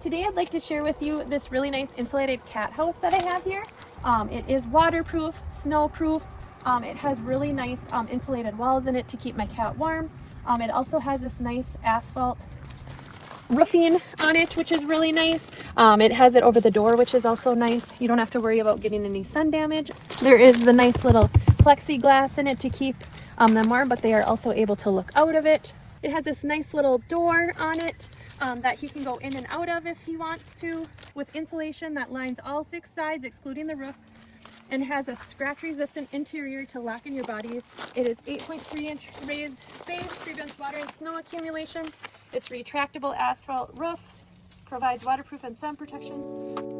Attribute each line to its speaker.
Speaker 1: today I'd like to share with you this really nice insulated cat house that I have here. It is waterproof, snowproof. It has really nice insulated walls in it to keep my cat warm. It also has this nice asphalt roofing on it, which is really nice. It has it over the door, which is also nice. You don't have to worry about getting any sun damage. There is the nice little plexiglass in it to keep them warm, but they are also able to look out of it. It has this nice little door on it that he can go in and out of if he wants to, with insulation that lines all 6 sides excluding the roof, and has a scratch resistant interior to lock in your bodies. It is 8.3-inch raised base, prevents water and snow accumulation. It's retractable asphalt roof, provides waterproof and sun protection.